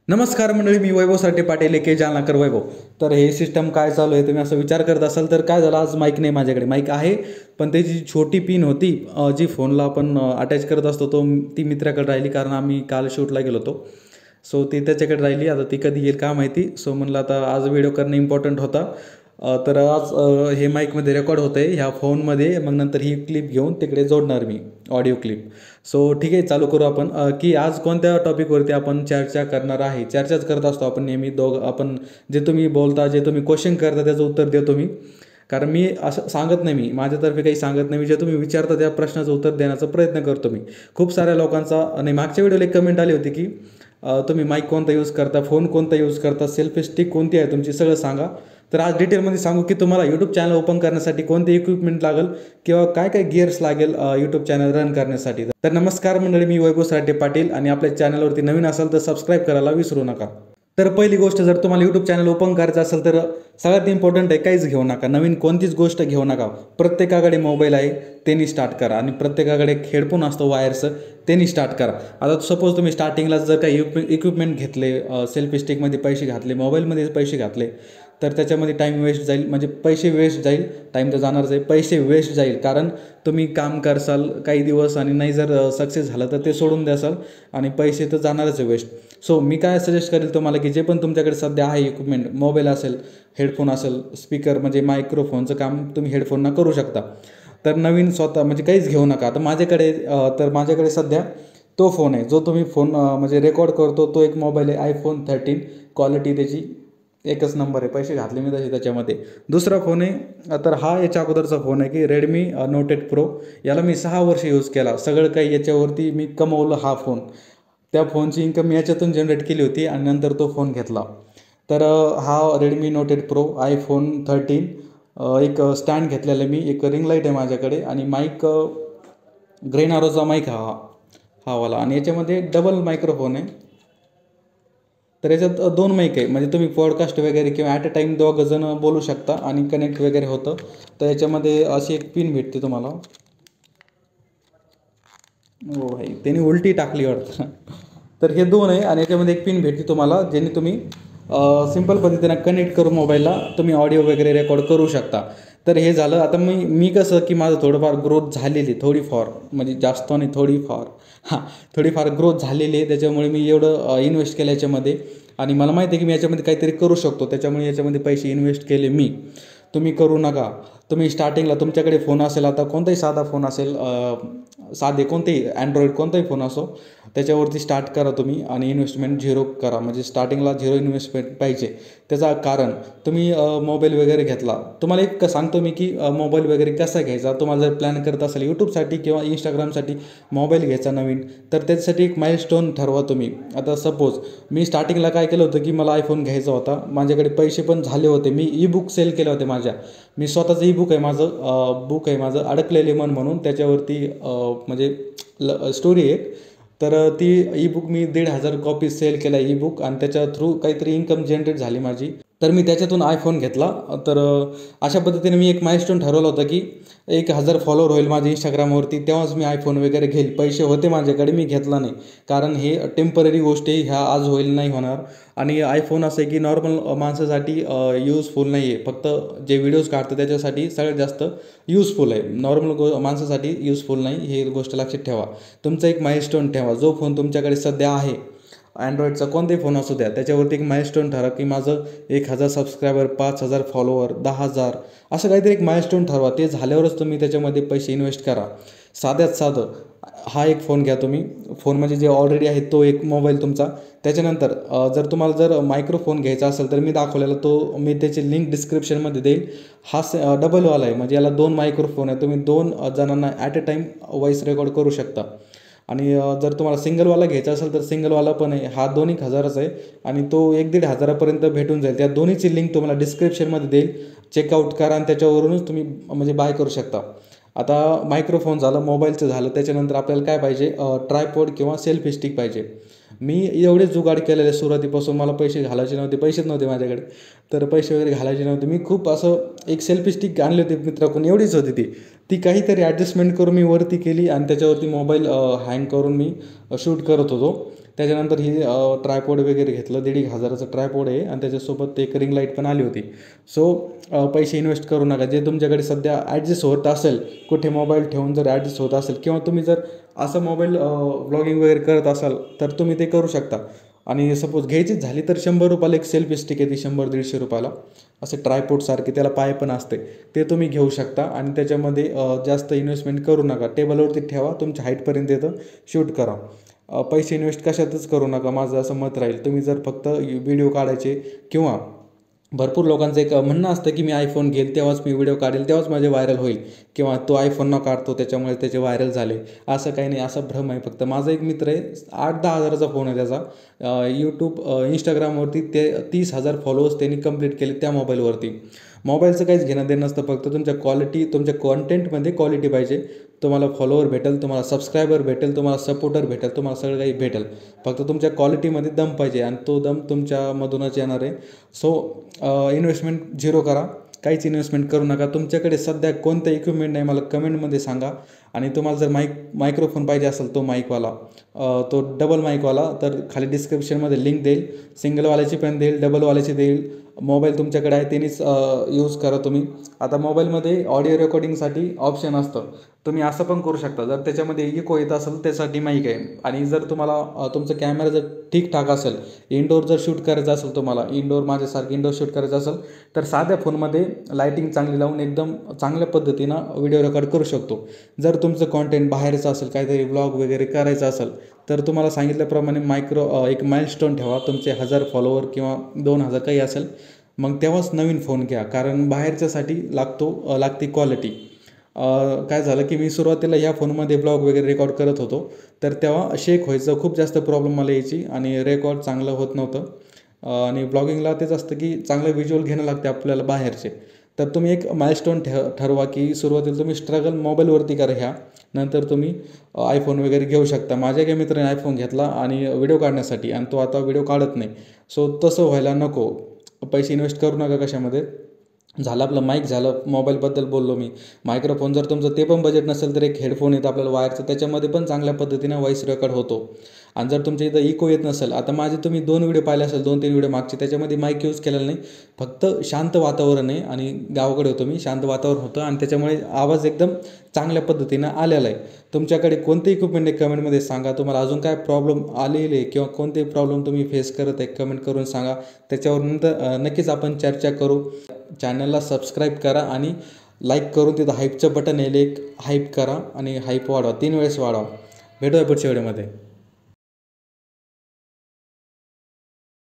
नमस्कार मंडळी, मी वैभव साठे पाटील के जालनाकर वैभव. तर हे सिस्टम काय चालू आहे तुम्ही असं विचार करत असाल तर काय झालं, आज माईक नाही माझ्याकडे. माईक आहे पण त्याची छोटी पिन होती जी फोनला आपण अटॅच करत असतो ती मित्राकडे राहिली, कारण आम्ही काल शूटला गेलो होतो. सो ती त्याच्याकडे राहिली. आता ती कधी येईल का माहिती. सो म्हणलं आता आज व्हिडिओ करणं इम्पॉर्टंट होता. तर आज हे माईकमध्ये रेकॉर्ड होतं आहे ह्या फोनमध्ये. मग नंतर ही क्लिप घेऊन तिकडे जोडणार मी, ऑडिओ क्लिप. सो ठीक आहे, चालू करू आपण. की आज कोणत्या टॉपिकवरती आपण चर्चा करणार आहे. चर्चाच करत असतो आपण नेहमी आपण जे तुम्ही बोलता, जे तुम्ही क्वेश्चन करता त्याचं उत्तर देतो मी. कारण मी असं सांगत नाही, मी माझ्यातर्फे काही सांगत नाही. जे तुम्ही विचारता त्या प्रश्नाचं उत्तर देण्याचा प्रयत्न करतो मी. खूप साऱ्या लोकांचा नाही, मागच्या व्हिडिओला एक कमेंट आली होती की तुम्ही माईक कोणता यूज करता, फोन कोणता यूज करता, सेल्फी स्टिक कोणती आहे तुमची, सगळं सांगा. तर आज डिटेलमध्ये सांगू की तुम्हाला यूट्यूब चॅनल ओपन करण्यासाठी कोणते इक्विपमेंट लागेल किंवा काय काय गिअर्स लागेल यूट्यूब चॅनल रन करण्यासाठी. तर नमस्कार मंडळी, मी वैभव साठे पाटील आणि आपल्या चॅनलवरती नवीन असाल तर सबस्क्राईब करायला विसरू नका. तर पहिली गोष्ट, जर तुम्हाला यूट्यूब चॅनल ओपन करायचं असेल तर सगळ्यात इम्पॉर्टंट आहे, काहीच घेऊ नका, नवीन कोणतीच गोष्ट घेऊ नका. प्रत्येकाकडे मोबाईल आहे त्यांनी स्टार्ट करा, आणि प्रत्येकाकडे हेडफोन असतो वायरचं, त्यांनी स्टार्ट करा. आता सपोज तुम्ही स्टार्टिंगला जर काही इक्विपमेंट घेतले, सेल्फी स्टिकमध्ये पैसे घातले, मोबाईलमध्ये पैसे घातले, तर त्याच्यामध्ये टाईम वेस्ट जाईल. म्हणजे पैसे वेस्ट जाईल, टाईम तर जाणारच आहे, पैसे वेस्ट जाईल. कारण तुम्ही काम करसाल काही दिवस आणि नाही जर सक्सेस झालं तर ते सोडून द्यासाल आणि पैसे तर जाणारच आहे वेस्ट. सो मी काय सजेस्ट करेल तुम्हाला की जे पण तुमच्याकडे सध्या आहे इक्विपमेंट, मोबाईल असेल, हेडफोन असेल, स्पीकर म्हणजे मायक्रोफोनचं काम तुम्ही हेडफोननं करू शकता. तर नवीन स्वतः म्हणजे काहीच घेऊ नका. आता माझ्याकडे सध्या तो फोन आहे जो तुम्ही फोन म्हणजे रेकॉर्ड करतो, तो एक मोबाईल आहे iPhone 13. क्वालिटी त्याची एकच नंबर आहे, पैसे घातले मी तसे त्याच्यामध्ये. दुसरा फोन आहे, तर हा याच्या अगोदरचा फोन आहे की Redmi Note 8 Pro. याला मी 6 वर्ष यूज केला, सगळं काही याच्यावरती मी कमवलं. हा फोन, त्या फोनची इन्कम मी याच्यातून जनरेट केली होती आणि नंतर तो फोन घेतला. तर हा Redmi Note 8 Pro, iPhone 13. एक स्टँड घेतलेलं मी, एक रिंग लाईट आहे माझ्याकडे, आणि माईक ग्रेन आरोचा माईक हा वाला, आणि याच्यामध्ये डबल मायक्रोफोन आहे. तर याच्यात 2 माईक आहे, म्हणजे तुम्ही पॉडकास्ट वगैरे किंवा ॲट अ टाईम 2 जण बोलू शकता आणि कनेक्ट वगैरे होतं. तर याच्यामध्ये अशी एक पिन भेटते तुम्हाला. हो भाई, त्यांनी उलटी टाकली वाटतं. तर हे 2 आहे आणि याच्यामध्ये एक पिन भेटते तुम्हाला, ज्याने तुम्ही सिंपल पद्धतीनं कनेक्ट करून मोबाईलला तुम्ही ऑडिओ वगैरे रेकॉर्ड करू शकता. तर हे झालं. आता मी कसं की माझं थोडंफार ग्रोथ झालेली, थोडीफार म्हणजे जास्त नाही, थोडीफार ग्रोथ झालेली आहे. त्याच्यामुळे मी एवढं इन्व्हेस्ट केलं याच्यामध्ये, आणि मला माहिती आहे की मी याच्यामध्ये काहीतरी करू शकतो. त्याच्यामुळे याच्यामध्ये पैसे इन्व्हेस्ट केले मी. तुम्ही करू नका. तुम्ही स्टार्टिंगला तुमच्याकडे फोन असेल, आता कोणताही साधा फोन असेल, साधे कोणतेही अँड्रॉईड कोणताही फोन असो, त्याच्यावरती स्टार्ट करा तुम्ही, आणि इन्व्हेस्टमेंट झिरो करा. म्हणजे स्टार्टिंगला झिरो इन्व्हेस्टमेंट पाहिजे. त्याचा कारण, तुम्ही मोबाईल वगैरे घेतला, तुम्हाला एक सांगतो मी की मोबाईल वगैरे कसा घ्यायचा. तुम्हाला जर प्लॅन करत असेल यूट्यूबसाठी किंवा इंस्टाग्रामसाठी मोबाईल घ्यायचा नवीन, तर त्याच्यासाठी एक माइलस्टोन ठरवा तुम्ही. आता सपोज मी स्टार्टिंगला काय केलं होतं की मला iPhone घ्यायचा होता, माझ्याकडे पैसे पण झाले होते, मी ई-बुक सेल केले होते मी स्वतःचं ई-बुक आहे माझं अडकलेले मन म्हणून, त्याच्यावरती म्हणजे स्टोरी आहे. तर ती ई-बुक मी 1,500 कॉपी सेल केला ई-बुक, आणि त्याच्या थ्रू काहीतरी इन्कम जनरेट झाली माझी. तर मी त्याच्यातून iPhone घेतला. तर अशा पद्धतीने मी एक माइलस्टोन ठरवलं होतं की 1,000 फॉलोअर होईल माझे इंस्टाग्रामवरती, तेव्हाच मी iPhone वगैरे घेईल. पैसे होते माझ्याकडे, मी घेतला नाही, कारण हे टेम्पररी गोष्टी ह्या आज होईल नाही होणार. आणि iPhone असं आहे की नॉर्मल माणसासाठी यूजफुल नाही आहे, फक्त जे व्हिडिओज काढतं त्याच्यासाठी सगळ्यात जास्त यूजफुल आहे. नॉर्मल माणसासाठी यूजफुल नाही, ही गोष्ट लक्षात ठेवा. तुमचा एक माइलस्टोन ठेवा. जो फोन तुमच्याकडे सध्या आहे, अँड्रॉईडचा कोणताही फोन असू द्या, त्याच्यावरती एक माइलस्टोन ठरवा की माझं 1,000 सबस्क्रायबर, 5,000 फॉलोअर, 10,000, असं काहीतरी एक माइलस्टोन ठरवा. ते झाल्यावरच तुम्ही त्याच्यामध्ये पैसे इन्व्हेस्ट करा. साध्यात साधं हा एक फोन घ्या तुम्ही. फोन म्हणजे जे ऑलरेडी आहे तो एक मोबाईल तुमचा. त्याच्यानंतर जर मायक्रोफोन घ्यायचा असेल तर मी दाखवलेला तो, मी त्याची लिंक डिस्क्रिप्शनमध्ये देईल. हा डबलवाला आहे, म्हणजे याला 2 मायक्रोफोन आहे. तुम्ही 2 जणांना at a time voice record करू शकता. आणि जर तुम्हाला सिंगलवाला घ्यायचा असेल तर सिंगलवाला पण आहे. हा 2,000च आहे आणि तो 1-1.5 हजारापर्यंत भेटून जाईल. त्या दोन्हीची लिंक तुम्हाला डिस्क्रिप्शनमध्ये देईल. चेकआउट करा आणि त्याच्यावरूनच तुम्ही म्हणजे बाय करू शकता. आता मायक्रोफोन झालं, मोबाईलचं झालं, त्याच्यानंतर आपल्याला काय पाहिजे, ट्रायपॉड किंवा सेल्फी स्टिक पाहिजे. मी एवढे जुगाड केलेले सुरुवातीपासून. मला पैसे घालायचे नव्हते, पैसेच नव्हते माझ्याकडे, तर पैसे वगैरे घालायचे नव्हते. मी खूप असं एक सेल्फी स्टिक आणली होती मित्राकडून, एवढीच होती ती काहीतरी ॲडजस्टमेंट करून मी वरती केली आणि त्याच्यावरती मोबाईल हँग करून मी शूट करत होतो. त्याच्यानंतर ही ट्रायपॉड वगैरे घेतलं, 1,500चं ट्रायपॉड आहे आणि त्याच्यासोबत एक रिंग लाईट पण आली होती. सो पैसे इन्व्हेस्ट करू नका. जे तुमच्याकडे सध्या ॲडजस्ट होत असेल, कुठे मोबाईल ठेवून जर ॲडजस्ट होत असेल किंवा तुम्ही जर असं मोबाईल व्लॉगिंग वगैरे करत असाल तर तुम्ही ते करू शकता. आणि सपोज घ्यायचीच झाली तर ₹100 एक सेल्फी स्टिक आहे, ती 100-150 असे ट्रायपॉडसारखे, त्याला पाय पण असते, ते तुम्ही घेऊ शकता. आणि त्याच्यामध्ये जास्त इन्व्हेस्टमेंट करू नका. टेबलवरती ठेवा, तुमच्या हाईटपर्यंत येतं, शूट करा. पैसे इन्व्हेस्ट कशातच करू नका, माझं असं मत राहील. तुम्ही जर फक्त व्हिडिओ काढायचे किंवा भरपूर लोकांचं एक म्हणणं असतं की मी आयफोन घेईल तेव्हाच मी व्हिडिओ काढेल, तेव्हाच माझे व्हायरल होईल, किंवा तो आयफोन न काढतो त्याच्यामुळे त्याचे व्हायरल झाले. असं काही नाही, असा भ्रम आहे फक्त. माझा एक मित्र आहे, 8-10 हजाराचा फोन आहे त्याचा. यूट्यूब इंस्टाग्रामवरती ते 30,000 फॉलोअर्स त्यांनी कंप्लीट केले त्या मोबाईलवरती. मोबाईलचं काहीच घेणं देणं नसतं, फक्त तुमच्या तुमच्या कॉन्टेंटमध्ये क्वालिटी पाहिजे. तुम्हाला फॉलोअर भेटेल, तुम्हाला सबस्क्रायबर भेटेल, तुम्हाला सपोर्टर भेटेल, तुम्हाला सगळं काही भेटेल. फक्त तुमच्या क्वालिटीमध्ये दम पाहिजे आणि तो दम तुमच्यामधूनच येणार आहे. सो इन्व्हेस्टमेंट झिरो करा, काहीच इन्व्हेस्टमेंट करू नका. तुमच्याकडे सध्या कोणतं इक्विपमेंट नाही मला कमेंटमध्ये सांगा. आणि तुम्हाला जर मायक्रोफोन पाहिजे असेल, तो माईकवाला, तो डबल माईकवाला, तर खाली डिस्क्रिप्शनमध्ये लिंक देईल. सिंगलवाल्याची पण देईल, डबलवाल्याची देईल. मोबाईल तुमच्याकडे आहे तेनीच यूज करा तुम्ही. आता मोबाईलमध्ये ऑडिओ रेकॉर्डिंगसाठी ऑप्शन असतं, तुम्ही असं पण करू शकता. जर त्याच्यामध्ये इको येत असेल त्यासाठी माईक आहे. आणि जर तुम्हाला तुमचा कॅमेरा जर ठीकठाक असेल, इनडोअर जर शूट करायचं असेल, तुम्हाला इनडोअर माझ्यासारखं इनडोअर शूट करायचं असेल, तर साध्या फोनमध्ये लाईटिंग चांगली लावून एकदम चांगल्या पद्धतीनं व्हिडिओ रेकॉर्ड करू शकतो. जर तुमचं कॉन्टेंट बाहेरचं असेल, काहीतरी व्लॉग वगैरे करायचं असेल, तर तुम्हाला सांगितल्याप्रमाणे एक माइलस्टोन ठेवा, तुमचे 1000 फॉलोवर किंवा 2000 काही असेल, मग तेव्हाच नवीन फोन घ्या. कारण बाहेरच्यासाठी लागती क्वालिटी. काय झालं की मी सुरुवातीला ह्या फोनमध्ये ब्लॉग वगैरे रेकॉर्ड करत होतो, तर तेव्हा शेक व्हायचं, खूप जास्त प्रॉब्लेम मला यायची आणि रेकॉर्ड चांगलं होत नव्हतं. आणि ब्लॉगिंगला तेच असतं की चांगलं व्हिज्युअल घेणं लागते आपल्याला बाहेरचे. तर तुम्ही एक माइलस्टोन ठरवा की सुरुवातीला तुम्ही स्ट्रगल मोबाईलवरती करा ह्या, नंतर तुम्ही आयफोन वगैरे घेऊ शकता. माझ्या काही मित्राने आयफोन घेतला आणि व्हिडिओ काढण्यासाठी, आणि तो आता व्हिडिओ काढत नाही. सो तसं व्हायला नको. पैसे इन्व्हेस्ट करू नका कशामध्ये. झालं आपलं माईक, झालं मोबाईलबद्दल बोललो मी. मायक्रोफोन जर तुमचं ते पण बजेट नसेल तर एक हेडफोन येतं आपल्याला वायरचं, त्याच्यामध्ये पण चांगल्या पद्धतीनं व्हॉईस रेकॉर्ड होतो. आणि जर तुमच्या इथं इको येत नसेल, आता माझे तुम्ही 2 व्हिडिओ पाहिले असेल, 2-3 व्हिडिओ मागचे, त्याच्यामध्ये माईक यूज केलेला नाही. फक्त शांत वातावरण आहे आणि गावाकडे होतो मी, शांत वातावरण होतं आणि त्याच्यामुळे आवाज एकदम चांगल्या पद्धतीनं आलेला आहे. तुमच्याकडे कोणते इक्विपमेंट आहे कमेंटमध्ये सांगा. तुम्हाला अजून काय प्रॉब्लेम आलेले किंवा कोणते प्रॉब्लेम तुम्ही फेस करत आहे कमेंट करून सांगा. त्याच्यावर नंतर नक्कीच आपण चर्चा करू. चॅनलला सबस्क्राईब करा आणि लाईक करून तिथं हाईपचं बटन येईल, एक हाईप करा आणि हाईप वाढवा, 3 वेळेस वाढवा. भेटूया पुढच्या व्हिडिओमध्ये.